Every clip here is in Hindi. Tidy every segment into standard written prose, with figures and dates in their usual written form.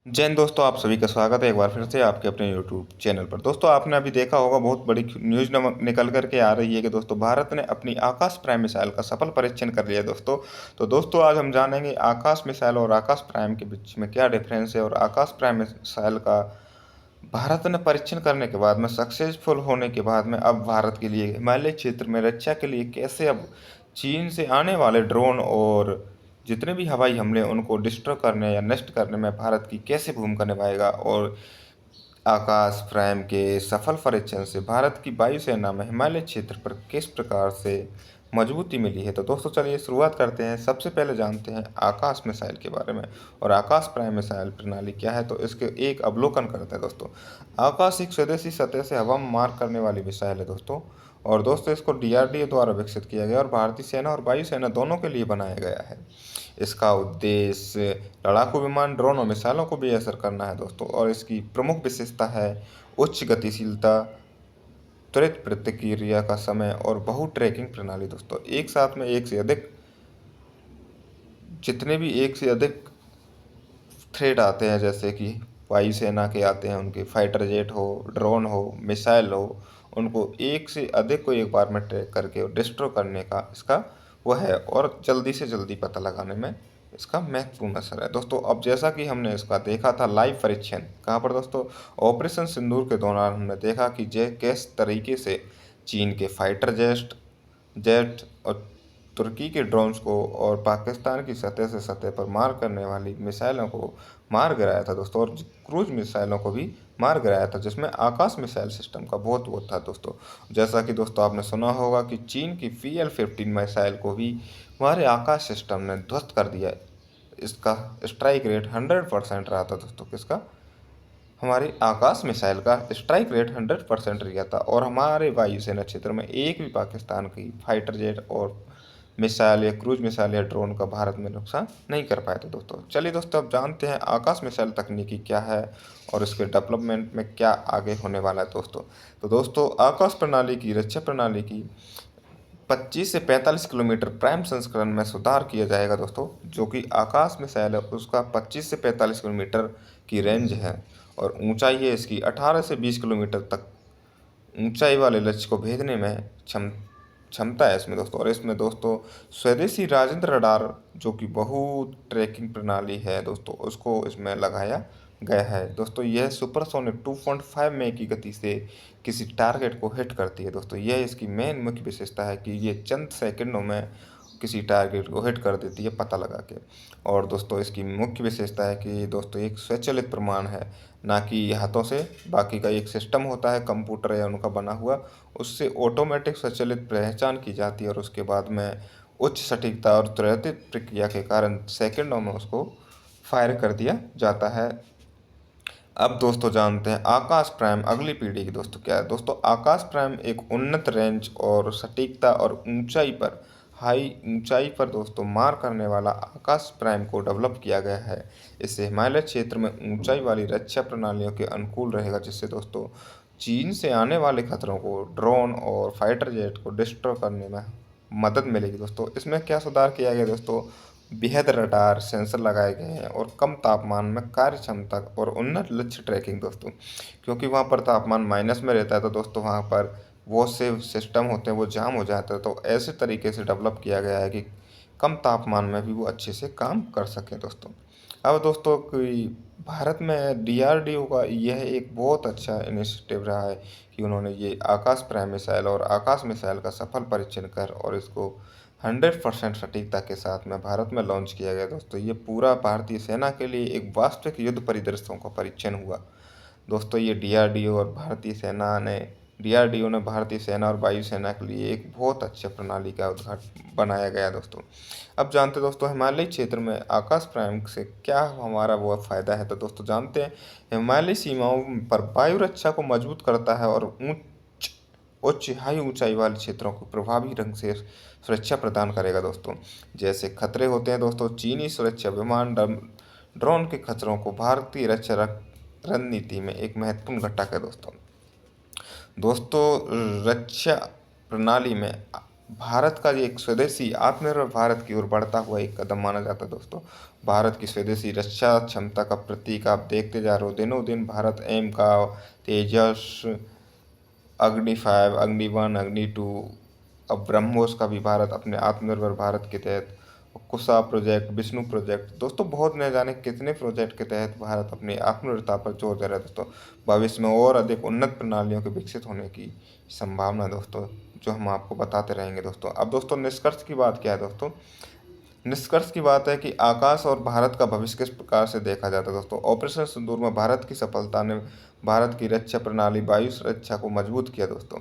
जय हिंद दोस्तों, आप सभी का स्वागत है एक बार फिर से आपके अपने यूट्यूब चैनल पर। दोस्तों, आपने अभी देखा होगा, बहुत बड़ी न्यूज़ निकल कर के आ रही है कि दोस्तों भारत ने अपनी आकाश प्राइम मिसाइल का सफल परीक्षण कर लिया दोस्तों। तो दोस्तों, आज हम जानेंगे आकाश मिसाइल और आकाश प्राइम के बीच में क्या डिफरेंस है, और आकाश प्राइम मिसाइल का भारत ने परीक्षण करने के बाद में, सक्सेसफुल होने के बाद में, अब भारत के लिए हिमालय क्षेत्र में रक्षा के लिए कैसे अब चीन से आने वाले ड्रोन और जितने भी हवाई हमले उनको डिस्ट्रॉय करने या नष्ट करने में भारत की कैसे भूमिका निभाएगा, और आकाश प्राइम के सफल परीक्षण से भारत की वायुसेना में हिमालय क्षेत्र पर किस प्रकार से मजबूती मिली है। तो दोस्तों, चलिए शुरुआत करते हैं। सबसे पहले जानते हैं आकाश मिसाइल के बारे में, और आकाश प्राइम मिसाइल प्रणाली क्या है, तो इसके एक अवलोकन करते हैं दोस्तों। आकाश एक स्वदेशी सतह से हवा में मार करने वाली मिसाइल है दोस्तों, और दोस्तों इसको डीआरडीओ द्वारा विकसित किया गया और भारतीय सेना और वायुसेना दोनों के लिए बनाया गया है। इसका उद्देश्य लड़ाकू विमान, ड्रोन और मिसाइलों को भी असर करना है दोस्तों, और इसकी प्रमुख विशेषता है उच्च गतिशीलता, त्वरित प्रतिक्रिया का समय और बहु ट्रैकिंग प्रणाली दोस्तों। एक साथ में एक से अधिक थ्रेट आते हैं, जैसे कि वायुसेना के आते हैं, उनके फाइटर जेट हो, ड्रोन हो, मिसाइल हो, उनको एक से अधिक को एक बार में ट्रैक करके डिस्ट्रॉय करने का इसका वह है, और जल्दी से जल्दी पता लगाने में इसका महत्वपूर्ण असर है दोस्तों। अब जैसा कि हमने इसका देखा था लाइव परीक्षण, कहाँ पर दोस्तों, ऑपरेशन सिंदूर के दौरान हमने देखा कि किस तरीके से चीन के फाइटर जेट जेट और तुर्की के ड्रोन्स को और पाकिस्तान की सतह से सतह पर मार करने वाली मिसाइलों को मार गिराया था दोस्तों, और क्रूज मिसाइलों को भी मार गिराया था, जिसमें आकाश मिसाइल सिस्टम का बहुत वो था दोस्तों। जैसा कि दोस्तों आपने सुना होगा कि चीन की PL-15 मिसाइल को भी हमारे आकाश सिस्टम ने ध्वस्त कर दिया। इसका स्ट्राइक रेट 100% रहा था दोस्तों। किसका? हमारी आकाश मिसाइल का स्ट्राइक रेट 100% रहा था, और हमारे वायुसेना क्षेत्र में एक भी पाकिस्तान की फाइटर जेट और मिसाइल या क्रूज मिसाइल या ड्रोन का भारत में नुकसान नहीं कर पाए थे दोस्तों। चलिए दोस्तों, अब जानते हैं आकाश मिसाइल तकनीकी क्या है और इसके डेवलपमेंट में क्या आगे होने वाला है दोस्तों। तो दोस्तों, आकाश प्रणाली की रक्षा प्रणाली की 25 से 45 किलोमीटर प्राइम संस्करण में सुधार किया जाएगा दोस्तों। जो कि आकाश मिसाइल है उसका 25 से 45 किलोमीटर की रेंज है, और ऊंचाई है इसकी 18 से 20 किलोमीटर तक ऊंचाई वाले लक्ष्य को भेजने में क्षमता है इसमें दोस्तों। और इसमें दोस्तों स्वदेशी राजेंद्र रडार, जो कि बहु ट्रैकिंग प्रणाली है दोस्तों, उसको इसमें लगाया गया है दोस्तों। यह सुपरसोनिक 2.5 मैक की गति से किसी टारगेट को हिट करती है दोस्तों। यह इसकी मेन मुख्य विशेषता है कि ये चंद सेकंडों में किसी टारगेट को हिट कर देती है पता लगा के। और दोस्तों इसकी मुख्य विशेषता है कि दोस्तों एक स्वचालित प्रमाण है, ना कि हाथों से। बाकी का एक सिस्टम होता है कंप्यूटर या उनका बना हुआ, उससे ऑटोमेटिक स्वचालित पहचान की जाती है, और उसके बाद में उच्च सटीकता और त्वरित प्रक्रिया के कारण सेकंडों में उसको फायर कर दिया जाता है। अब दोस्तों जानते हैं आकाश प्राइम अगली पीढ़ी की दोस्तों क्या है। दोस्तों, आकाश प्राइम एक उन्नत रेंज और सटीकता और हाई ऊंचाई पर दोस्तों मार करने वाला आकाश प्राइम को डेवलप किया गया है। इससे हिमालय क्षेत्र में ऊंचाई वाली रक्षा प्रणालियों के अनुकूल रहेगा, जिससे दोस्तों चीन से आने वाले खतरों को, ड्रोन और फाइटर जेट को डिस्ट्रॉय करने में मदद मिलेगी दोस्तों। इसमें क्या सुधार किया गया दोस्तों, बेहद रडार सेंसर लगाए गए हैं, और कम तापमान में कार्य क्षमता और उन्नत लक्ष्य ट्रैकिंग दोस्तों। क्योंकि वहाँ पर तापमान माइनस में रहता है, तो दोस्तों वहाँ पर बहुत से सिस्टम होते हैं वो जाम हो जाते हैं, तो ऐसे तरीके से डेवलप किया गया है कि कम तापमान में भी वो अच्छे से काम कर सकें दोस्तों। अब दोस्तों कि भारत में DRDO का यह एक बहुत अच्छा इनिशिएटिव रहा है कि उन्होंने ये आकाश प्राइम मिसाइल और आकाश मिसाइल का सफल परीक्षण कर और इसको 100% सटीकता के साथ में भारत में लॉन्च किया गया दोस्तों। ये पूरा भारतीय सेना के लिए एक वास्तविक युद्ध परिदृश्यों का परीक्षण हुआ दोस्तों। ये DRDO ने भारतीय सेना और वायुसेना के लिए एक बहुत अच्छे प्रणाली का उद्घाटन बनाया गया दोस्तों। अब जानते हैं दोस्तों हिमालयी क्षेत्र में आकाश प्राइम से क्या हमारा वो फ़ायदा है। तो दोस्तों जानते हैं हिमालयी सीमाओं पर वायु रक्षा को मजबूत करता है, और उच्च हाई ऊंचाई वाले क्षेत्रों को प्रभावी ढंग से सुरक्षा प्रदान करेगा दोस्तों। जैसे खतरे होते हैं दोस्तों, चीनी सुरक्षा विमान, ड्रोन के खतरों को भारतीय रक्षा रणनीति में एक महत्वपूर्ण घटक है दोस्तों। रक्षा प्रणाली में भारत का एक स्वदेशी आत्मनिर्भर भारत की ओर बढ़ता हुआ एक कदम माना जाता है दोस्तों। भारत की स्वदेशी रक्षा क्षमता का प्रतीक आप देखते जा रहे हो। दिनों दिन भारत एम का, तेजस, अग्नि 5, अग्नि 1, अग्नि 2, अब ब्रह्मोस का भी भारत अपने आत्मनिर्भर भारत के तहत, कुशा प्रोजेक्ट, विष्णु प्रोजेक्ट, दोस्तों बहुत न जाने कितने प्रोजेक्ट के तहत भारत अपनी आत्मनिर्भरता पर जोर दे रहा है दोस्तों। भविष्य में और अधिक उन्नत प्रणालियों के विकसित होने की संभावना दोस्तों, जो हम आपको बताते रहेंगे दोस्तों। अब दोस्तों निष्कर्ष की बात क्या है दोस्तों? निष्कर्ष की बात है कि आकाश और भारत का भविष्य किस प्रकार से देखा जाता है दोस्तों। ऑपरेशन सिंदूर में भारत की सफलता ने भारत की रक्षा प्रणाली वायु सुरक्षा को मजबूत किया दोस्तों।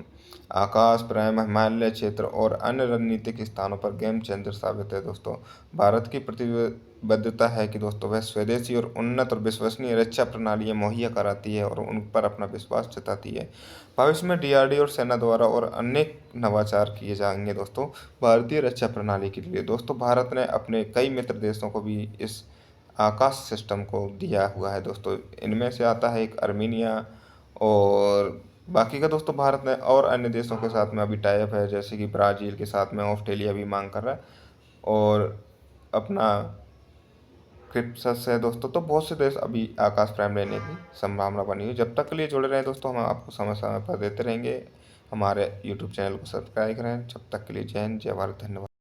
आकाश प्राइम हिमालय क्षेत्र और अन्य रणनीतिक स्थानों पर गेम चेंजर साबित है दोस्तों। भारत की प्रतिबद्धता है कि दोस्तों वह स्वदेशी और उन्नत और विश्वसनीय रक्षा प्रणालियाँ मुहैया कराती है और उन पर अपना विश्वास जताती है। भविष्य में डीआरडीओ और सेना द्वारा और अनेक नवाचार किए जाएंगे दोस्तों भारतीय रक्षा प्रणाली के लिए। दोस्तों भारत ने अपने कई मित्र देशों को भी इस आकाश सिस्टम को दिया हुआ है दोस्तों। इनमें से आता है एक अर्मीनिया, और बाकी का दोस्तों भारत ने और अन्य देशों के साथ में अभी टाई अप है, जैसे कि ब्राज़ील के साथ में ऑस्ट्रेलिया भी मांग कर रहा है, और अपना क्रिप्सस है दोस्तों। तो बहुत से देश अभी आकाश प्राइम लेने की संभावना बनी हुई। जब तक के लिए जुड़े रहें दोस्तों, हम आपको समय समय पर देते रहेंगे। हमारे यूट्यूब चैनल को सब्सक्राइब करें। जब तक के लिए जय हिंद, जय भारत, धन्यवाद।